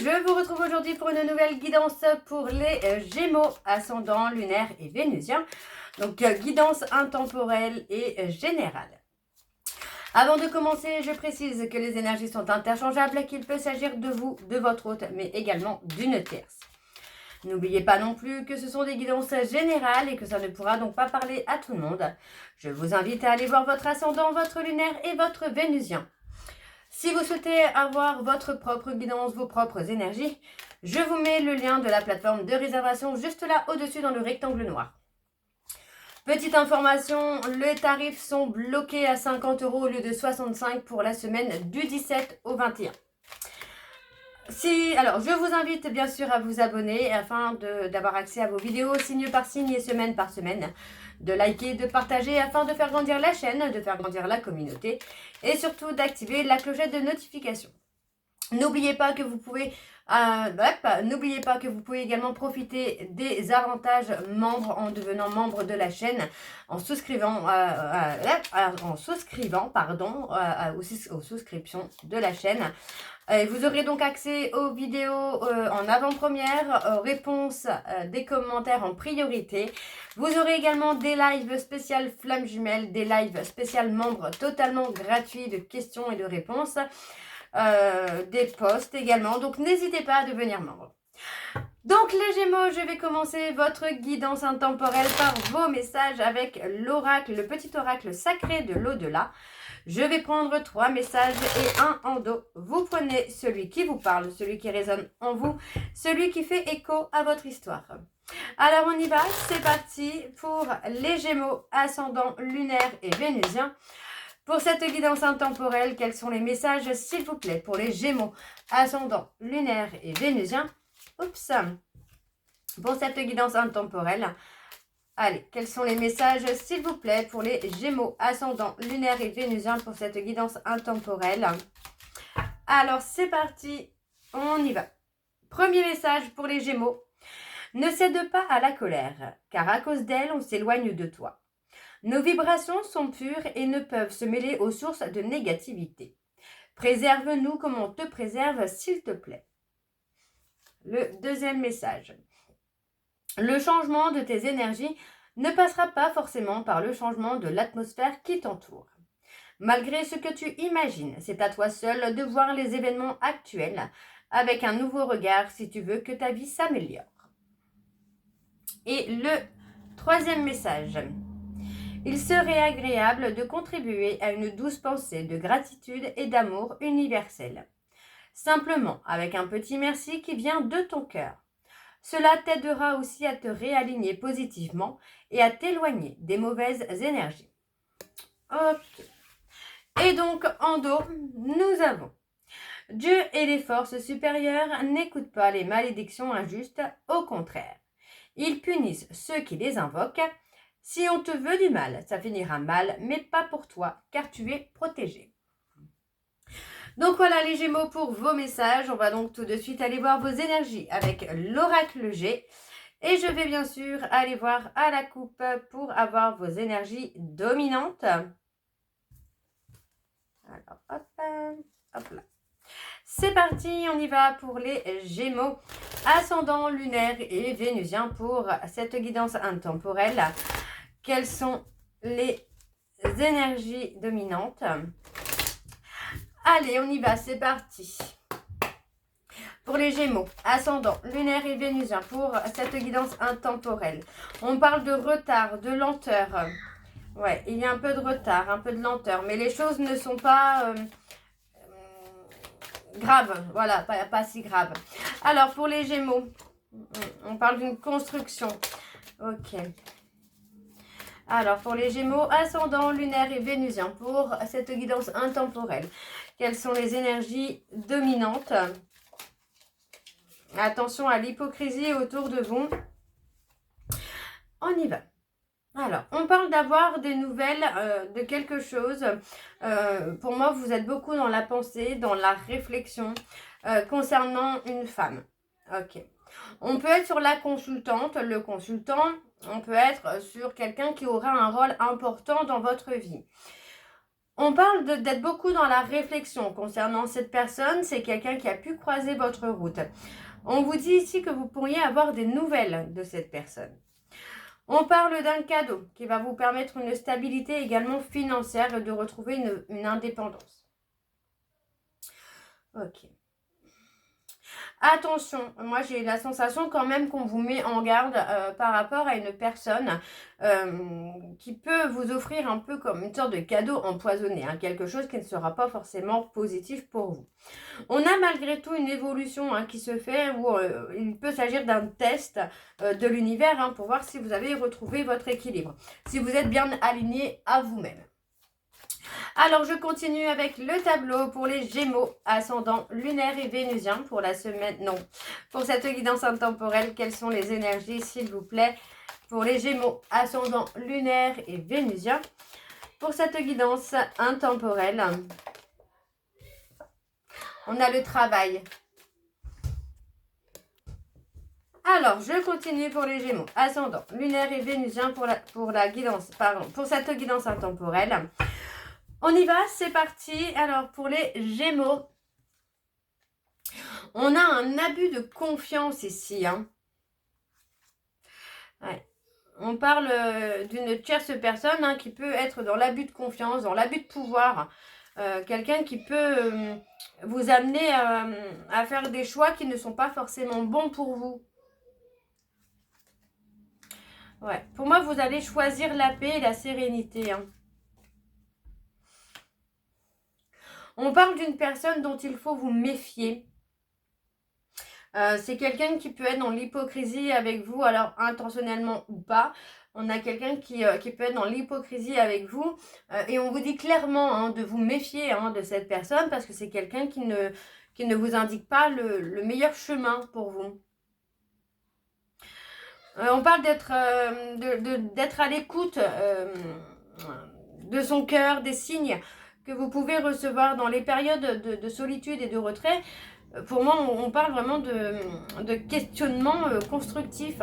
je vous retrouve aujourd'hui pour une nouvelle guidance pour les Gémeaux, ascendant, lunaire et vénusien. Donc guidance intemporelle et générale. Avant de commencer, je précise que les énergies sont interchangeables, qu'il peut s'agir de vous, de votre hôte, mais également d'une tierce. N'oubliez pas non plus que ce sont des guidances générales et que ça ne pourra donc pas parler à tout le monde. Je vous invite à aller voir votre ascendant, votre lunaire et votre vénusien. Si vous souhaitez avoir votre propre guidance, vos propres énergies, je vous mets le lien de la plateforme de réservation juste là au-dessus dans le rectangle noir. Petite information, les tarifs sont bloqués à 50 € au lieu de 65 pour la semaine du 17 au 21. Alors, je vous invite bien sûr à vous abonner afin d'avoir accès à vos vidéos signe par signe et semaine par semaine, de liker, de partager afin de faire grandir la chaîne, de faire grandir la communauté et surtout d'activer la clochette de notification. N'oubliez pas que vous pouvez également profiter des avantages membres en devenant membre de la chaîne, en souscrivant, aux souscriptions de la chaîne. Vous aurez donc accès aux vidéos en avant-première, aux réponses des commentaires en priorité. Vous aurez également des lives spéciales flammes jumelles, des lives spéciales membres totalement gratuits de questions et de réponses. Des posts également, donc n'hésitez pas à devenir membre. Donc les Gémeaux, je vais commencer votre guidance intemporelle par vos messages avec l'oracle, le petit oracle sacré de l'au-delà. Je vais prendre 3 messages et un en dos. Vous prenez celui qui vous parle, celui qui résonne en vous, celui qui fait écho à votre histoire. Alors on y va, c'est parti pour les Gémeaux, ascendant, lunaire et vénusien. Pour cette guidance intemporelle, quels sont les messages, s'il vous plaît, pour les Gémeaux, ascendant, lunaire et vénusien? Pour cette guidance intemporelle, allez, quels sont les messages, s'il vous plaît, pour les Gémeaux, ascendant, lunaire et vénusien pour cette guidance intemporelle? Alors, c'est parti, on y va. Premier message pour les Gémeaux. Ne cède pas à la colère, car à cause d'elle, on s'éloigne de toi. Nos vibrations sont pures et ne peuvent se mêler aux sources de négativité. Préserve-nous comme on te préserve, s'il te plaît. Le deuxième message. Le changement de tes énergies ne passera pas forcément par le changement de l'atmosphère qui t'entoure. Malgré ce que tu imagines, c'est à toi seul de voir les événements actuels avec un nouveau regard si tu veux que ta vie s'améliore. Et le troisième message. Il serait agréable de contribuer à une douce pensée de gratitude et d'amour universel. Simplement avec un petit merci qui vient de ton cœur. Cela t'aidera aussi à te réaligner positivement et à t'éloigner des mauvaises énergies. Ok. Et donc en dos, nous avons Dieu et les forces supérieures n'écoutent pas les malédictions injustes, au contraire. Ils punissent ceux qui les invoquent. Si on te veut du mal, ça finira mal, mais pas pour toi, car tu es protégé. Donc voilà les Gémeaux pour vos messages. On va donc tout de suite aller voir vos énergies avec l'oracle G. Et je vais bien sûr aller voir à la coupe pour avoir vos énergies dominantes. Alors hop là. C'est parti, on y va pour les Gémeaux, ascendant, lunaire et vénusien pour cette guidance intemporelle. Quelles sont les énergies dominantes? Allez, on y va, c'est parti. Pour les Gémeaux, ascendant, lunaire et vénusien, pour cette guidance intemporelle. On parle de retard, de lenteur. Ouais, il y a un peu de retard, un peu de lenteur, mais les choses ne sont pas graves. Voilà, pas si graves. Alors, pour les Gémeaux, on parle d'une construction. Ok. Alors, pour les Gémeaux, ascendant, lunaire et vénusien, pour cette guidance intemporelle, quelles sont les énergies dominantes? Attention à l'hypocrisie autour de vous. On y va. Alors, on parle d'avoir des nouvelles de quelque chose. Pour moi, vous êtes beaucoup dans la pensée, dans la réflexion concernant une femme. Ok. On peut être sur la consultante, le consultant. On peut être sur quelqu'un qui aura un rôle important dans votre vie. On parle d'être beaucoup dans la réflexion concernant cette personne. C'est quelqu'un qui a pu croiser votre route. On vous dit ici que vous pourriez avoir des nouvelles de cette personne. On parle d'un cadeau qui va vous permettre une stabilité également financière et de retrouver une indépendance. Ok. Attention, moi j'ai la sensation quand même qu'on vous met en garde par rapport à une personne qui peut vous offrir un peu comme une sorte de cadeau empoisonné, hein, quelque chose qui ne sera pas forcément positif pour vous. On a malgré tout une évolution qui se fait où il peut s'agir d'un test de l'univers pour voir si vous avez retrouvé votre équilibre, si vous êtes bien aligné à vous-même. Alors, je continue avec le tableau pour les Gémeaux, ascendant lunaire et vénusien pour la semaine, non, pour cette guidance intemporelle. Quelles sont les énergies, s'il vous plaît, pour les Gémeaux, ascendant lunaire et vénusien pour cette guidance intemporelle? On a le travail. Alors, je continue pour les Gémeaux, ascendant lunaire et vénusien pour la guidance, pardon, pour cette guidance intemporelle. On y va, c'est parti. Alors, pour les Gémeaux, on a un abus de confiance ici. Ouais. On parle d'une tierce personne qui peut être dans l'abus de confiance, dans l'abus de pouvoir. Quelqu'un qui peut vous amener à faire des choix qui ne sont pas forcément bons pour vous. Ouais. Pour moi, vous allez choisir la paix et la sérénité. On parle d'une personne dont il faut vous méfier. C'est quelqu'un qui peut être dans l'hypocrisie avec vous, alors intentionnellement ou pas. On a quelqu'un qui peut être dans l'hypocrisie avec vous et on vous dit clairement de vous méfier de cette personne parce que c'est quelqu'un qui ne vous indique pas le meilleur chemin pour vous. On parle d'être à l'écoute de son cœur, des signes que vous pouvez recevoir dans les périodes de solitude et de retrait. Pour moi, on parle vraiment de questionnement constructif.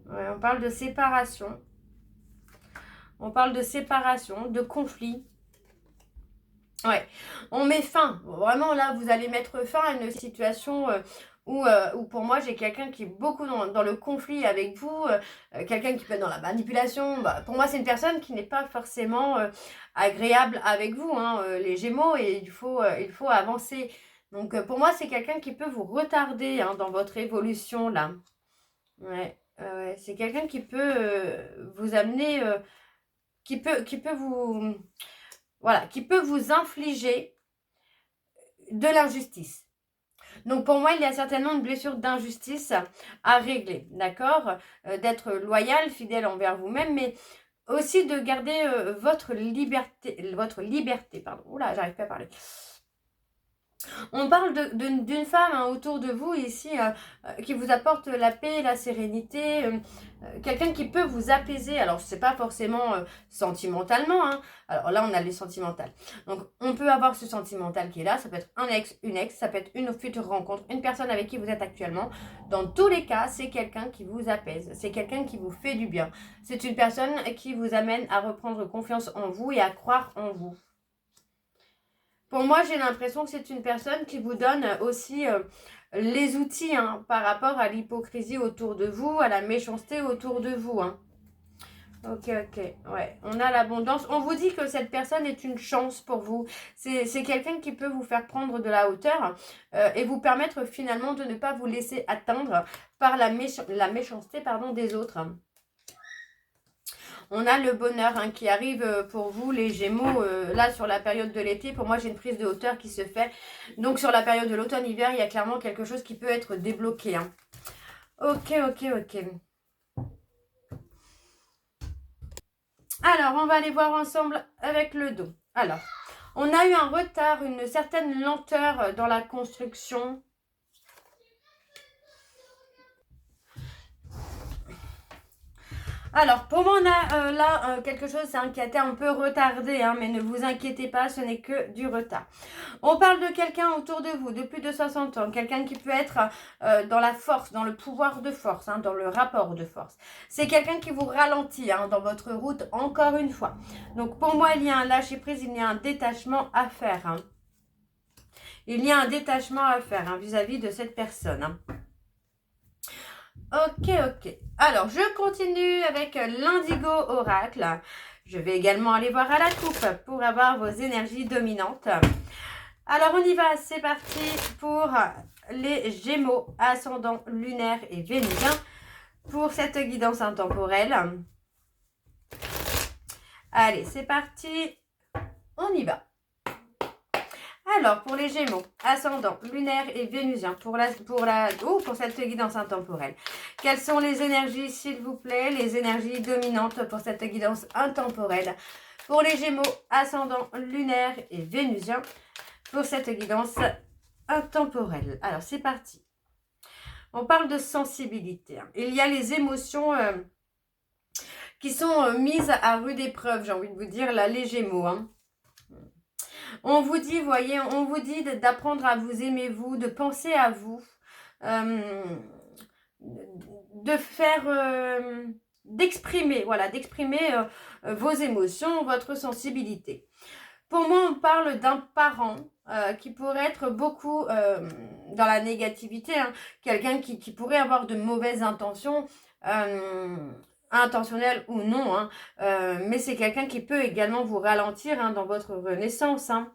Ouais, on parle de séparation. On parle de séparation, de conflit. Ouais, on met fin. Vraiment, là, vous allez mettre fin à une situation où pour moi, j'ai quelqu'un qui est beaucoup dans le conflit avec vous, quelqu'un qui peut être dans la manipulation. Pour moi, c'est une personne qui n'est pas forcément agréable avec vous, les Gémeaux, et il faut avancer. Donc, pour moi, c'est quelqu'un qui peut vous retarder dans votre évolution, là. Ouais, c'est quelqu'un qui peut vous amener, qui peut vous... Voilà, qui peut vous infliger de l'injustice. Donc pour moi, il y a certainement une blessure d'injustice à régler, d'accord? D'être loyal, fidèle envers vous-même, mais aussi de garder votre liberté, pardon. Oula, j'arrive pas à parler. On parle d'une femme autour de vous ici qui vous apporte la paix, la sérénité, quelqu'un qui peut vous apaiser. Alors, c'est pas forcément sentimentalement. Alors là, on a les sentimentales. Donc, on peut avoir ce sentimental qui est là. Ça peut être un ex, une ex, ça peut être une future rencontre, une personne avec qui vous êtes actuellement. Dans tous les cas, c'est quelqu'un qui vous apaise. C'est quelqu'un qui vous fait du bien. C'est une personne qui vous amène à reprendre confiance en vous et à croire en vous. Pour moi, j'ai l'impression que c'est une personne qui vous donne aussi les outils par rapport à l'hypocrisie autour de vous, à la méchanceté autour de vous. Ok, ouais. On a l'abondance. On vous dit que cette personne est une chance pour vous. C'est quelqu'un qui peut vous faire prendre de la hauteur et vous permettre finalement de ne pas vous laisser atteindre par la méchanceté des autres. On a le bonheur qui arrive pour vous, les Gémeaux, là sur la période de l'été. Pour moi, j'ai une prise de hauteur qui se fait. Donc sur la période de l'automne-hiver, il y a clairement quelque chose qui peut être débloqué. Ok. Alors, on va aller voir ensemble avec le dos. Alors, on a eu un retard, une certaine lenteur dans la construction. Alors, pour moi, on a là quelque chose qui a été un peu retardé, hein, mais ne vous inquiétez pas, ce n'est que du retard. On parle de quelqu'un autour de vous, de plus de 60 ans, quelqu'un qui peut être dans la force, dans le pouvoir de force, hein, dans le rapport de force. C'est quelqu'un qui vous ralentit hein, dans votre route, encore une fois. Donc, pour moi, il y a un lâcher-prise, il y a un détachement à faire. Hein. Il y a un détachement à faire hein, vis-à-vis de cette personne. Hein. Ok, ok. Alors, je continue avec l'indigo oracle. Je vais également aller voir à la coupe pour avoir vos énergies dominantes. Alors, on y va. C'est parti pour les Gémeaux, ascendant lunaire et vénusien pour cette guidance intemporelle. Allez, c'est parti. On y va. Alors, pour les Gémeaux, ascendant lunaire et vénusien, pour cette guidance intemporelle. Quelles sont les énergies, s'il vous plaît, les énergies dominantes pour cette guidance intemporelle? Pour les Gémeaux, ascendant lunaire et vénusien, pour cette guidance intemporelle. Alors, c'est parti. On parle de sensibilité. Hein. Il y a les émotions qui sont mises à rude épreuve, j'ai envie de vous dire, là, les Gémeaux. Hein. On vous dit, voyez, on vous dit d'apprendre à vous aimer vous, de penser à vous, de faire, d'exprimer, voilà, d'exprimer vos émotions, votre sensibilité. Pour moi, on parle d'un parent qui pourrait être beaucoup dans la négativité, hein, quelqu'un qui pourrait avoir de mauvaises intentions, intentionnelles ou non, hein, mais c'est quelqu'un qui peut également vous ralentir hein, dans votre renaissance. Hein.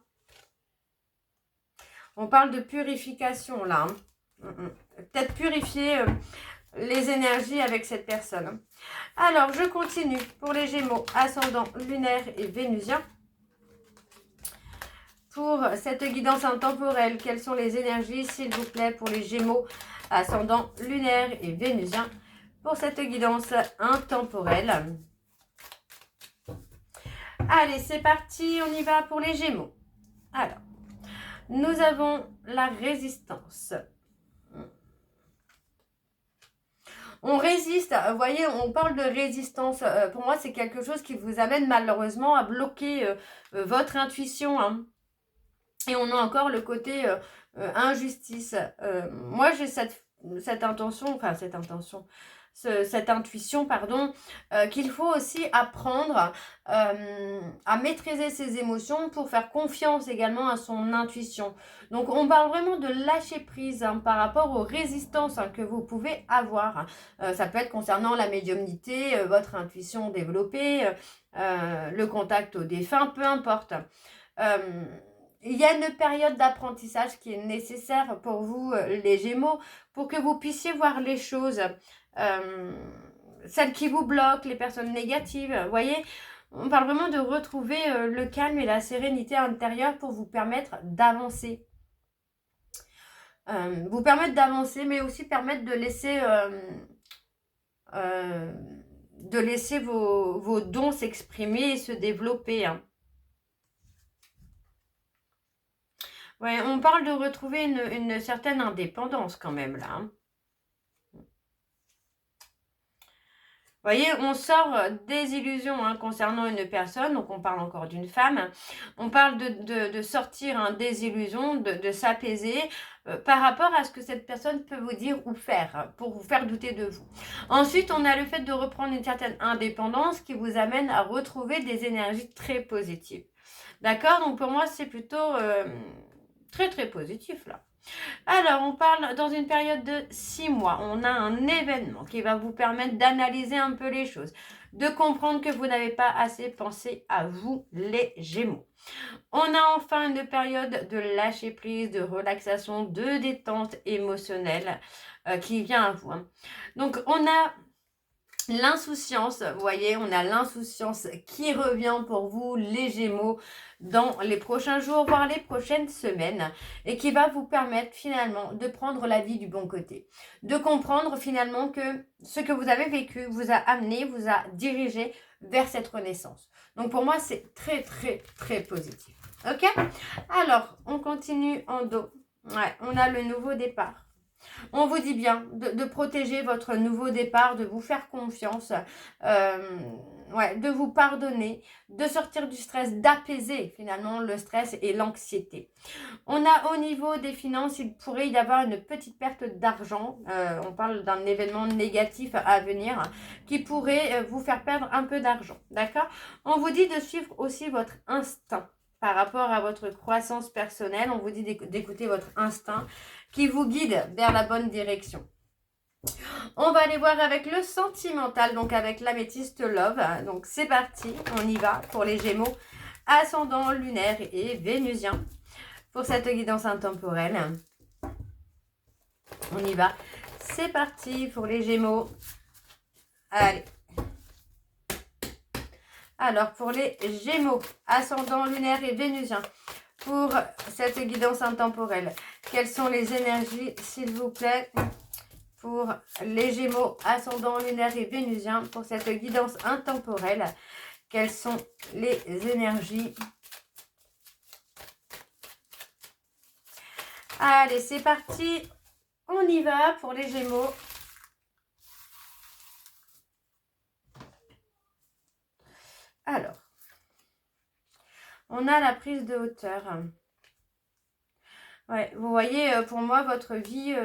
On parle de purification là. Hein. Peut-être purifier les énergies avec cette personne. Alors, je continue pour les Gémeaux, ascendant lunaire et vénusien. Pour cette guidance intemporelle, quelles sont les énergies, s'il vous plaît, pour les Gémeaux, ascendant lunaire et vénusien, pour cette guidance intemporelle. Allez, c'est parti, on y va pour les Gémeaux. Alors, nous avons la résistance. On résiste, vous voyez, on parle de résistance. Pour moi, c'est quelque chose qui vous amène malheureusement à bloquer votre intuition. Hein. Et on a encore le côté injustice. Moi, j'ai cette intuition, pardon, qu'il faut aussi apprendre à maîtriser ses émotions pour faire confiance également à son intuition. Donc, on parle vraiment de lâcher prise hein, par rapport aux résistances hein, que vous pouvez avoir. Ça peut être concernant la médiumnité, votre intuition développée, le contact au défunt, peu importe. Il y a une période d'apprentissage qui est nécessaire pour vous, les Gémeaux, pour que vous puissiez voir les choses, celles qui vous bloquent, les personnes négatives. Vous voyez, on parle vraiment de retrouver le calme et la sérénité intérieure pour vous permettre d'avancer. Vous permettre d'avancer, mais aussi permettre de laisser vos dons s'exprimer et se développer. Hein. Ouais, on parle de retrouver une certaine indépendance quand même là. Hein. Vous voyez, on sort des illusions hein, concernant une personne, donc on parle encore d'une femme. On parle de sortir hein, des illusions, de s'apaiser par rapport à ce que cette personne peut vous dire ou faire, pour vous faire douter de vous. Ensuite, on a le fait de reprendre une certaine indépendance qui vous amène à retrouver des énergies très positives. D'accord? Donc pour moi, c'est plutôt très très positif là. Alors, on parle dans une période de 6 mois. On a un événement qui va vous permettre d'analyser un peu les choses, de comprendre que vous n'avez pas assez pensé à vous, les Gémeaux. On a enfin une période de lâcher prise, de relaxation, de détente émotionnelle qui vient à vous. Hein. Donc, on a l'insouciance, vous voyez, on a l'insouciance qui revient pour vous, les Gémeaux, dans les prochains jours, voire les prochaines semaines, et qui va vous permettre finalement de prendre la vie du bon côté, de comprendre finalement que ce que vous avez vécu vous a amené, vous a dirigé vers cette renaissance. Donc pour moi, c'est très, très, très positif. Ok? Alors, on continue en dos. Ouais, on a le nouveau départ. On vous dit bien de protéger votre nouveau départ, de vous faire confiance, ouais, de vous pardonner, de sortir du stress, d'apaiser finalement le stress et l'anxiété. On a au niveau des finances, il pourrait y avoir une petite perte d'argent. On parle d'un événement négatif à venir qui pourrait vous faire perdre un peu d'argent. D'accord? On vous dit de suivre aussi votre instinct par rapport à votre croissance personnelle. On vous dit d'écouter votre instinct qui vous guide vers la bonne direction. On va aller voir avec le sentimental, donc avec l'améthyste love. Donc c'est parti, on y va pour les Gémeaux, ascendant lunaire et vénusien. Pour cette guidance intemporelle, on y va. C'est parti pour les Gémeaux. Allez. Alors, pour les Gémeaux, ascendant lunaire et vénusien, pour cette guidance intemporelle, quelles sont les énergies, s'il vous plaît, pour les Gémeaux, ascendant lunaire et vénusien, pour cette guidance intemporelle, quelles sont les énergies? Allez, c'est parti. On y va pour les Gémeaux. Alors, on a la prise de hauteur. Ouais, vous voyez, pour moi, votre vie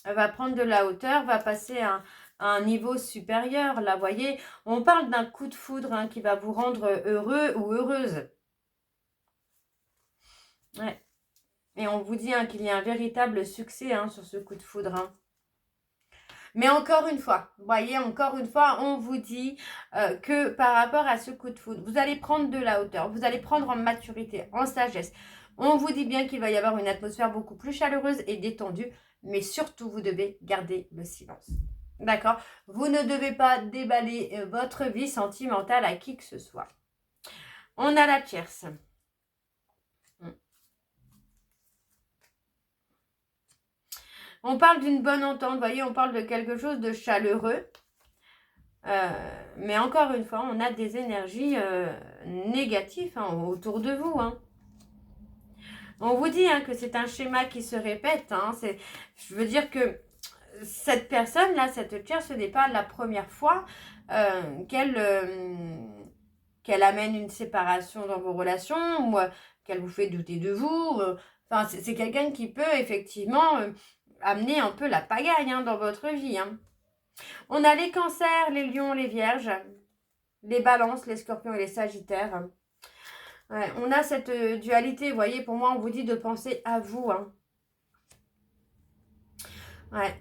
va prendre de la hauteur, va passer à un niveau supérieur. Là, vous voyez, on parle d'un coup de foudre qui va vous rendre heureux ou heureuse. Ouais. Et on vous dit qu'il y a un véritable succès sur ce coup de foudre. Mais encore une fois, vous voyez, encore une fois, on vous dit que par rapport à ce coup de foudre, vous allez prendre de la hauteur, vous allez prendre en maturité, en sagesse. On vous dit bien qu'il va y avoir une atmosphère beaucoup plus chaleureuse et détendue, mais surtout, vous devez garder le silence. D'accord? Vous ne devez pas déballer votre vie sentimentale à qui que ce soit. On a la tierce. On parle d'une bonne entente, vous voyez, on parle de quelque chose de chaleureux. Mais encore une fois, on a des énergies négatives autour de vous. On vous dit que c'est un schéma qui se répète. Je veux dire que cette personne-là, cette tierce, ce n'est pas la première fois qu'elle amène une séparation dans vos relations ou qu'elle vous fait douter de vous. Enfin, c'est quelqu'un qui peut effectivement amener un peu la pagaille dans votre vie. On a les cancers, les lions, les vierges, les balances, les scorpions et les sagittaires. Ouais, on a cette dualité, vous voyez, pour moi, on vous dit de penser à vous. Ouais.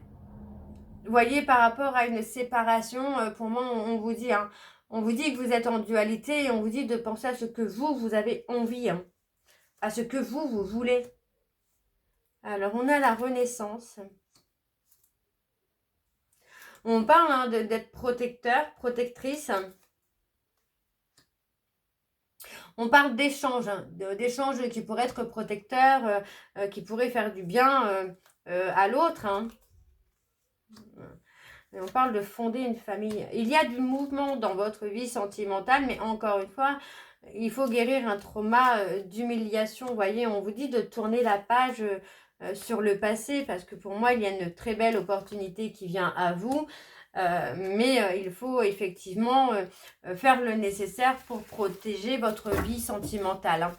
Vous voyez, par rapport à une séparation, pour moi, on vous dit, on vous dit que vous êtes en dualité et on vous dit de penser à ce que vous avez envie, à ce que vous voulez. Alors, on a la renaissance. On parle d'être protecteur, protectrice. On parle d'échanges, d'échanges qui pourraient être protecteurs, qui pourraient faire du bien à l'autre. On parle de fonder une famille. Il y a du mouvement dans votre vie sentimentale, mais encore une fois, il faut guérir un trauma d'humiliation. Vous voyez, on vous dit de tourner la page sur le passé, parce que pour moi, il y a une très belle opportunité qui vient à vous. Mais il faut effectivement faire le nécessaire pour protéger votre vie sentimentale.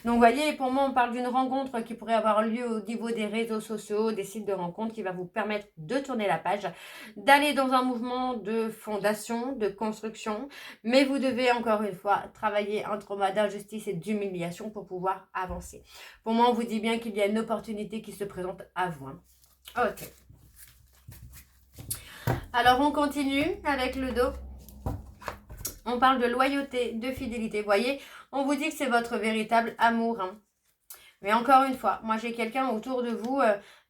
Donc, vous voyez, pour moi, on parle d'une rencontre qui pourrait avoir lieu au niveau des réseaux sociaux, des sites de rencontres qui va vous permettre de tourner la page, d'aller dans un mouvement de fondation, de construction. Mais vous devez, encore une fois, travailler un trauma d'injustice et d'humiliation pour pouvoir avancer. Pour moi, on vous dit bien qu'il y a une opportunité qui se présente à vous. Ok. Alors, on continue avec le dos. On parle de loyauté, de fidélité. Vous voyez, on vous dit que c'est votre véritable amour. Mais encore une fois, moi, j'ai quelqu'un autour de vous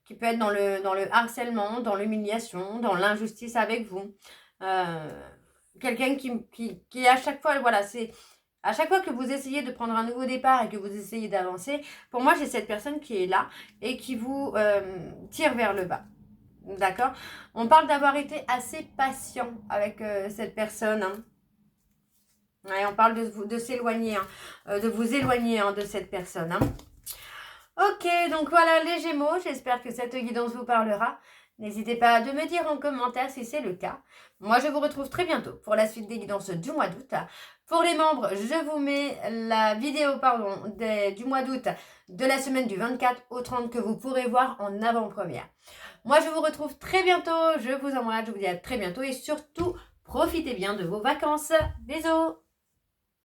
qui peut être dans le harcèlement, dans l'humiliation, dans l'injustice avec vous. Quelqu'un qui à chaque fois, voilà, c'est... À chaque fois que vous essayez de prendre un nouveau départ et que vous essayez d'avancer, pour moi, j'ai cette personne qui est là et qui vous tire vers le bas. D'accord? On parle d'avoir été assez patient avec cette personne. Ouais, on parle de s'éloigner, de vous éloigner de cette personne. Ok, donc voilà les Gémeaux, j'espère que cette guidance vous parlera. N'hésitez pas à de me dire en commentaire si c'est le cas. Moi, je vous retrouve très bientôt pour la suite des guidances du mois d'août. Pour les membres, je vous mets la vidéo du mois d'août de la semaine du 24 au 30 que vous pourrez voir en avant-première. Moi, je vous retrouve très bientôt. Je vous embrasse, je vous dis à très bientôt et surtout, profitez bien de vos vacances. Bisous!